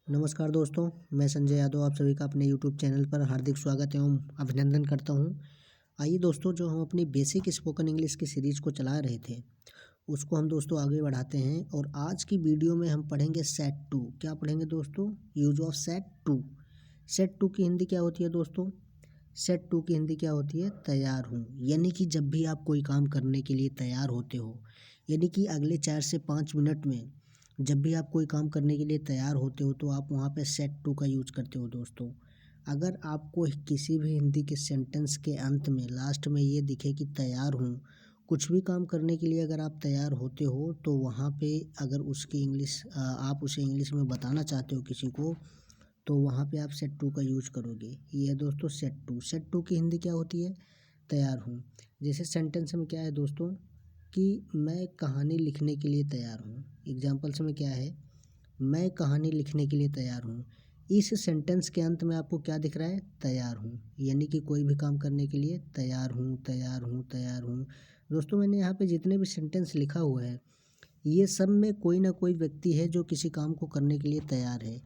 नमस्कार दोस्तों, मैं संजय यादव आप सभी का अपने यूट्यूब चैनल पर हार्दिक स्वागत एवं अभिनंदन करता हूं। आइए दोस्तों, जो हम अपनी बेसिक स्पोकन इंग्लिश की सीरीज़ को चला रहे थे उसको हम दोस्तों आगे बढ़ाते हैं। और आज की वीडियो में हम पढ़ेंगे सेट टू। क्या पढ़ेंगे दोस्तों? Use of set to. Set to की हिंदी क्या होती है दोस्तों? सेट टू की हिंदी क्या होती है? तैयार हूँ। यानी कि जब भी आप कोई काम करने के लिए तैयार होते हो, यानी कि अगले 4 से 5 मिनट में जब भी आप कोई काम करने के लिए तैयार होते हो तो आप वहाँ पे सेट टू का यूज करते हो दोस्तों। अगर आपको किसी भी हिंदी के सेंटेंस के अंत में लास्ट में ये दिखे कि तैयार हूँ, कुछ भी काम करने के लिए अगर आप तैयार होते हो तो वहाँ पे अगर उसकी इंग्लिश आप उसे इंग्लिश में बताना चाहते हो किसी को, तो वहाँ पे आप सेट टू का यूज करोगे। ये है दोस्तों सेट टू। सेट टू की हिंदी क्या होती है? तैयार हूँ। जैसे सेंटेंस में क्या है दोस्तों कि मैं कहानी लिखने के लिए तैयार हूँ। एग्जाम्पल्स में क्या है? मैं कहानी लिखने के लिए तैयार हूँ। इस सेंटेंस के अंत में आपको क्या दिख रहा है? तैयार हूँ। यानी कि कोई भी काम करने के लिए तैयार हूँ, तैयार हूँ, तैयार हूँ। दोस्तों, मैंने यहाँ पे जितने भी सेंटेंस लिखा हुआ है ये सब में कोई ना कोई व्यक्ति है जो किसी काम को करने के लिए तैयार है।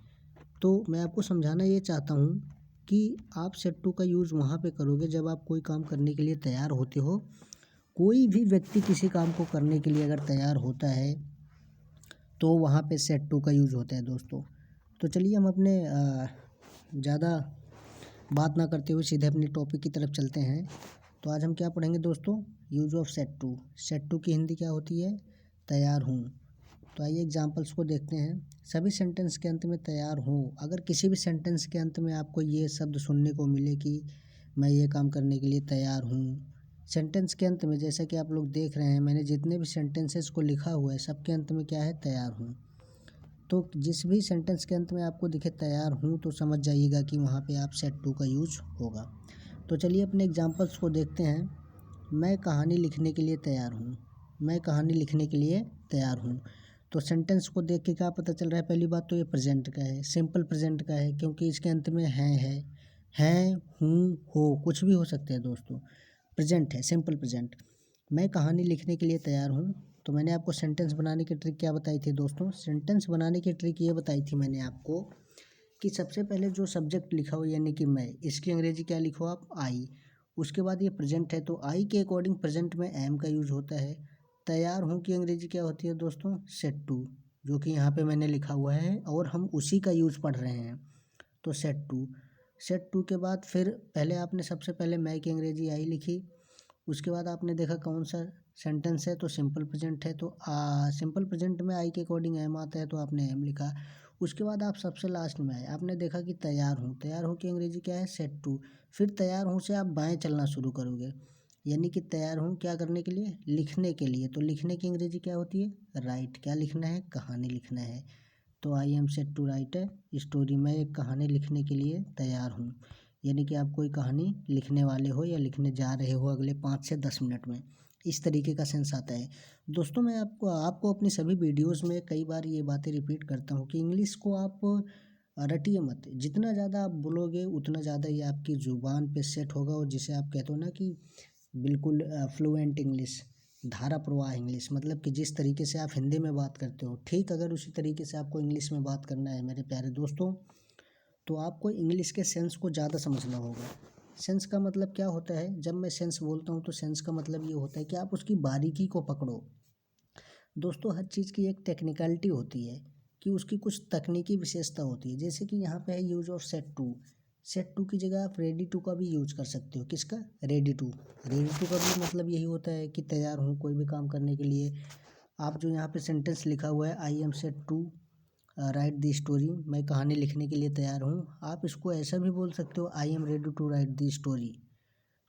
तो मैं आपको समझाना ये चाहता हूँ कि आप सेट टू का यूज़ वहाँ पे करोगे जब आप कोई काम करने के लिए तैयार होते हो। कोई भी व्यक्ति किसी काम को करने के लिए अगर तैयार होता है तो वहाँ पे सेट टू का यूज़ होता है दोस्तों। तो चलिए हम अपने ज़्यादा बात ना करते हुए सीधे अपने टॉपिक की तरफ चलते हैं। तो आज हम क्या पढ़ेंगे दोस्तों? Use of set to. Set to की हिंदी क्या होती है? तैयार हूँ। तो आइए एग्जांपल्स को देखते हैं। सभी सेंटेंस के अंत में तैयार हूँ। अगर किसी भी सेंटेंस के अंत में आपको ये शब्द सुनने को मिले कि मैं ये काम करने के लिए तैयार हूँ, सेंटेंस के अंत में, जैसा कि आप लोग देख रहे हैं मैंने जितने भी सेंटेंसेस को लिखा हुआ है सबके अंत में क्या है? तैयार हूँ। तो जिस भी सेंटेंस के अंत में आपको दिखे तैयार हूँ तो समझ जाइएगा कि वहाँ पे आप सेट टू का यूज होगा। तो चलिए अपने एग्जांपल्स को देखते हैं। मैं कहानी लिखने के लिए तैयार हूँ। मैं कहानी लिखने के लिए तैयार हूँ। तो सेंटेंस को देख के क्या पता चल रहा है? पहली बात तो ये प्रेजेंट का है, सिंपल प्रेजेंट का है, क्योंकि इसके अंत में है, हूँ, हो, कुछ भी हो सकते हैं दोस्तों। प्रेजेंट है, सिंपल प्रेजेंट। मैं कहानी लिखने के लिए तैयार हूँ। तो मैंने आपको सेंटेंस बनाने की ट्रिक क्या बताई थी दोस्तों? सेंटेंस बनाने की ट्रिक ये बताई थी मैंने आपको कि सबसे पहले जो सब्जेक्ट लिखा हो यानी कि मैं, इसकी अंग्रेजी क्या लिखो आप? आई। उसके बाद ये प्रेजेंट है तो आई के अकॉर्डिंग प्रेजेंट में एम का यूज होता है। तैयार हूँ की अंग्रेजी क्या होती है दोस्तों? सेट टू, जो कि यहाँ पे मैंने लिखा हुआ है और हम उसी का यूज पढ़ रहे हैं। तो सेट टू। सेट टू के बाद फिर पहले आपने सबसे पहले मैं की अंग्रेजी आई लिखी। उसके बाद आपने देखा कौन सा सेंटेंस है, तो सिंपल प्रेजेंट है तो सिंपल प्रेजेंट में आई के अकॉर्डिंग एम आता है तो आपने एम लिखा। उसके बाद आप सबसे लास्ट में आए, आपने देखा कि तैयार हूँ। तैयार हूँ की अंग्रेजी क्या है? Set to. फिर तैयार हूँ से आप बाएं चलना शुरू करोगे, यानी कि तैयार हूँ क्या करने के लिए? लिखने के लिए। तो लिखने की अंग्रेजी क्या होती है? राइट। क्या लिखना है? कहानी लिखना है। तो I am set to write है स्टोरी। मैं एक कहानी लिखने के लिए तैयार हूँ। यानी कि आप कोई कहानी लिखने वाले हो या लिखने जा रहे हो अगले 5 से 10 मिनट में। इस तरीके का सेंस आता है दोस्तों। मैं आपको अपनी सभी वीडियोस में कई बार ये बातें रिपीट करता हूँ कि इंग्लिश को आप रटिए मत। जितना ज़्यादा आप बोलोगे उतना ज़्यादा ये आपकी ज़ुबान पे सेट होगा, और जिसे आप कहते हो ना कि बिल्कुल फ्लुएंट इंग्लिश, धारा प्रवाह इंग्लिश, मतलब कि जिस तरीके से आप हिंदी में बात करते हो ठीक अगर उसी तरीके से आपको इंग्लिश में बात करना है मेरे प्यारे दोस्तों, तो आपको इंग्लिश के सेंस को ज़्यादा समझना होगा। सेंस का मतलब क्या होता है? जब मैं सेंस बोलता हूँ तो सेंस का मतलब ये होता है कि आप उसकी बारीकी को पकड़ो। दोस्तों, हर चीज़ की एक टेक्निकलिटी होती है कि उसकी कुछ तकनीकी विशेषता होती है। जैसे कि यहाँ पे है use of set to. Set to की जगह आप रेडी टू का भी यूज कर सकते हो। किसका? Ready to. रेडी टू का भी मतलब यही होता है कि तैयार हूँ कोई भी काम करने के लिए। आप जो यहाँ पे सेंटेंस लिखा हुआ है I am set to write the story, मैं कहानी लिखने के लिए तैयार हूँ, आप इसको ऐसा भी बोल सकते हो I am ready to write the story.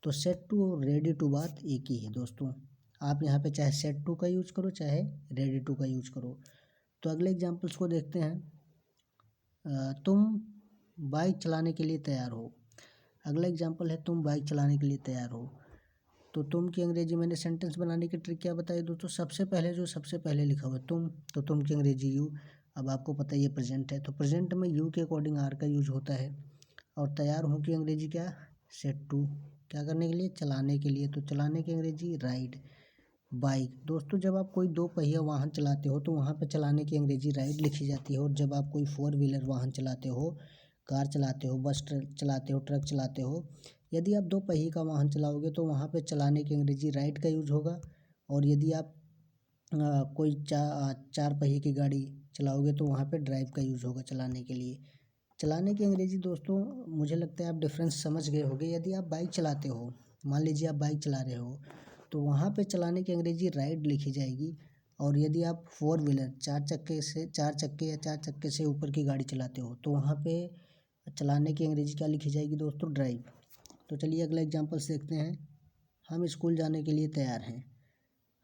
तो सेट टू और रेडी टू बात एक ही है दोस्तों। आप यहाँ पे चाहे सेट टू का यूज करो चाहे रेडी टू का यूज करो। तो अगले एग्जाम्पल्स को देखते हैं। तुम बाइक चलाने के लिए तैयार हो। अगला एग्जाम्पल है तुम बाइक चलाने के लिए तैयार हो। तो तुम की अंग्रेजी मैंने सेंटेंस बनाने की ट्रिक क्या बताई दोस्तों? सबसे पहले लिखा हुआ है तुम, तो तुम की अंग्रेजी यू। अब आपको पता है ये प्रेजेंट है तो प्रेजेंट में यू के अकॉर्डिंग आर का यूज होता है। और तैयार हूँ की अंग्रेजी क्या? Set to. क्या करने के लिए? चलाने के लिए। तो चलाने की अंग्रेजी राइड। बाइक। दोस्तों जब आप कोई दो पहिया वाहन चलाते हो तो वहाँ पे चलाने की अंग्रेजी राइड लिखी जाती है, और जब आप कोई फोर व्हीलर वाहन चलाते हो, कार चलाते हो, बस चलाते हो, ट्रक चलाते हो, यदि आप दो पहिए का वाहन चलाओगे तो वहाँ पे चलाने की अंग्रेजी राइड का यूज होगा। और यदि आप कोई चार पहिए की गाड़ी चलाओगे तो वहाँ पे ड्राइव का यूज होगा चलाने के लिए। चलाने की अंग्रेजी दोस्तों मुझे लगता है आप डिफरेंस समझ गए होंगे। यदि आप बाइक चलाते हो, मान लीजिए आप बाइक चला रहे हो, तो वहाँ पे चलाने की अंग्रेजी राइड लिखी जाएगी। और यदि आप फोर व्हीलर चार चक्के या चार चक्के से ऊपर की गाड़ी चलाते हो तो वहाँ पे चलाने की अंग्रेजी क्या लिखी जाएगी दोस्तों? ड्राइव। तो चलिए अगला एग्जाम्पल्स देखते हैं। हम स्कूल जाने के लिए तैयार हैं।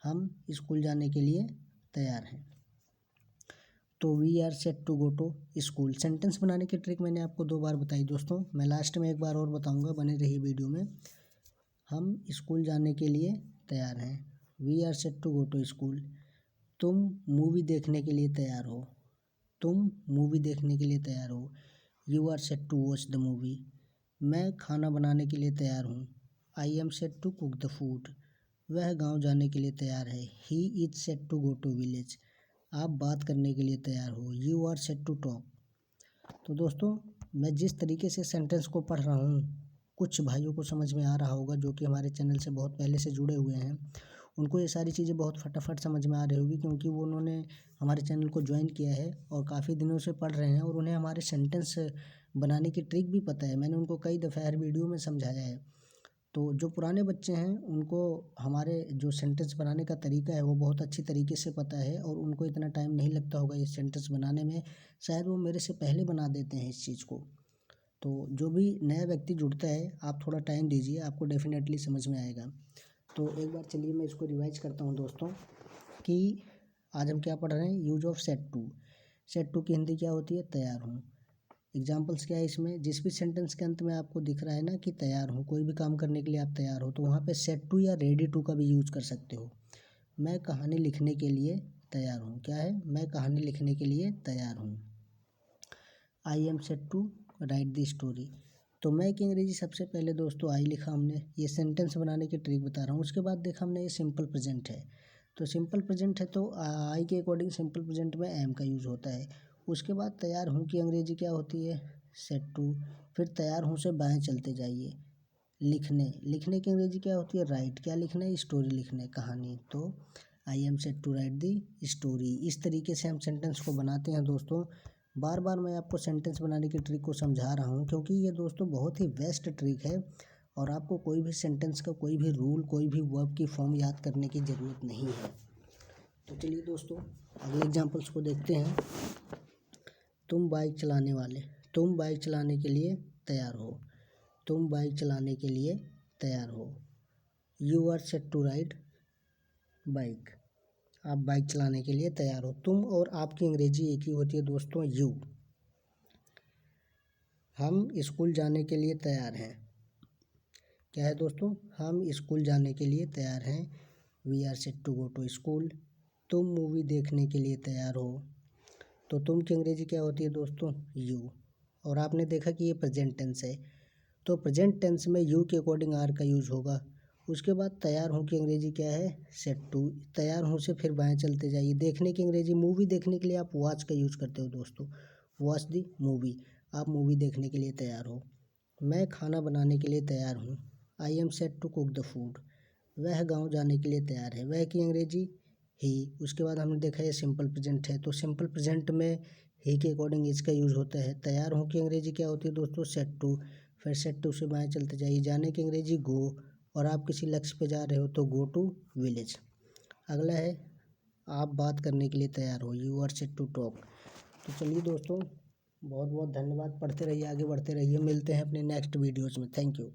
हम स्कूल जाने के लिए तैयार हैं। तो we are set to go to school. Sentence बनाने की ट्रिक मैंने आपको 2 बार बताई दोस्तों, मैं लास्ट में एक बार और बताऊंगा, बने रहिए वीडियो में। हम स्कूल जाने के लिए तैयार हैं। We are set to go to school. तुम मूवी देखने के लिए तैयार हो। तुम मूवी देखने के लिए तैयार हो। You are set to watch the movie. मैं खाना बनाने के लिए तैयार हूँ। I am set to cook the food. वह गांव जाने के लिए तैयार है। He is set to go to village. आप बात करने के लिए तैयार हो। You are set to talk. तो दोस्तों मैं जिस तरीके से सेंटेंस को पढ़ रहा हूँ, कुछ भाइयों को समझ में आ रहा होगा जो कि हमारे चैनल से बहुत पहले से जुड़े हुए हैं। उनको ये सारी चीज़ें बहुत फटाफट समझ में आ रही होगी, क्योंकि वो उन्होंने हमारे चैनल को ज्वाइन किया है और काफ़ी दिनों से पढ़ रहे हैं, और उन्हें हमारे सेंटेंस बनाने की ट्रिक भी पता है। मैंने उनको कई दफ़ा हर वीडियो में समझाया है। तो जो पुराने बच्चे हैं उनको हमारे जो सेंटेंस बनाने का तरीका है वो बहुत अच्छी तरीके से पता है, और उनको इतना टाइम नहीं लगता होगा इस सेंटेंस बनाने में। शायद वो मेरे से पहले बना देते हैं इस चीज़ को। तो जो भी नया व्यक्ति जुड़ता है, आप थोड़ा टाइम दीजिए, आपको डेफिनेटली समझ में आएगा। तो एक बार चलिए मैं इसको रिवाइज करता हूँ दोस्तों, कि आज हम क्या पढ़ रहे हैं। Use of set to. Set to की हिंदी क्या होती है? तैयार हूँ। एग्जाम्पल्स क्या है इसमें? जिस भी सेंटेंस के अंत में आपको दिख रहा है ना कि तैयार हूँ, कोई भी काम करने के लिए आप तैयार हो, तो वहाँ पे सेट टू या रेडी टू का भी यूज कर सकते हो। मैं कहानी लिखने के लिए तैयार हूँ। क्या है? मैं कहानी लिखने के लिए तैयार हूँ। I am set to write the story. तो मैं की अंग्रेजी सबसे पहले दोस्तों आई लिखा हमने, ये सेंटेंस बनाने की ट्रिक बता रहा हूँ। उसके बाद देखा हमने ये सिंपल प्रेजेंट है। तो सिंपल प्रेजेंट है तो आई के अकॉर्डिंग सिंपल प्रेजेंट में एम का यूज़ होता है। उसके बाद तैयार हूँ की अंग्रेजी क्या होती है? Set to. फिर तैयार हूँ से बाएं चलते जाइए। लिखने की अंग्रेजी क्या होती है? राइट। क्या लिखना है? स्टोरी लिखना है, कहानी। तो I am set to write the story. इस तरीके से हम सेंटेंस को बनाते हैं दोस्तों। बार बार मैं आपको सेंटेंस बनाने की ट्रिक को समझा रहा हूँ, क्योंकि ये दोस्तों बहुत ही बेस्ट ट्रिक है, और आपको कोई भी सेंटेंस का कोई भी रूल, कोई भी वर्ब की फॉर्म याद करने की ज़रूरत नहीं है। तो चलिए दोस्तों अगले एग्जांपल्स को देखते हैं। तुम बाइक चलाने के लिए तैयार हो। तुम बाइक चलाने के लिए तैयार हो। You are set to ride bike. आप बाइक चलाने के लिए तैयार हो। तुम और आपकी अंग्रेजी एक ही होती है दोस्तों, यू। हम स्कूल जाने के लिए तैयार हैं। क्या है दोस्तों? हम स्कूल जाने के लिए तैयार हैं। We are set to go to school. तुम मूवी देखने के लिए तैयार हो। तो तुम की अंग्रेजी क्या होती है दोस्तों? यू। और आपने देखा कि ये प्रेजेंट टेंस है, तो प्रेजेंट टेंस में यू के अकॉर्डिंग आर का यूज़ होगा। उसके बाद तैयार हूँ की अंग्रेजी क्या है? Set to. तैयार हूँ से फिर बाएं चलते जाइए। देखने की अंग्रेजी, मूवी देखने के लिए आप वॉच का यूज़ करते हो दोस्तों। Watch the movie. आप मूवी देखने के लिए तैयार हो। मैं खाना बनाने के लिए तैयार हूँ। I am set to cook the food. वह गांव जाने के लिए तैयार है। वह की अंग्रेजी ही। उसके बाद हमने देखा ये सिंपल प्रेजेंट है, तो सिंपल प्रेजेंट में ही के अकॉर्डिंग इसका यूज़ होता है। तैयार हूँ की अंग्रेजी क्या होती है दोस्तों? Set to. फिर सेट टू से बाएं चलते जाइए। जाने की अंग्रेजी गो, और आप किसी लक्ष्य पे जा रहे हो तो गो टू विलेज। अगला है आप बात करने के लिए तैयार हो। You are set to talk. तो चलिए दोस्तों बहुत बहुत धन्यवाद। पढ़ते रहिए, आगे बढ़ते रहिए। मिलते हैं अपने नेक्स्ट वीडियोज़ में। Thank you.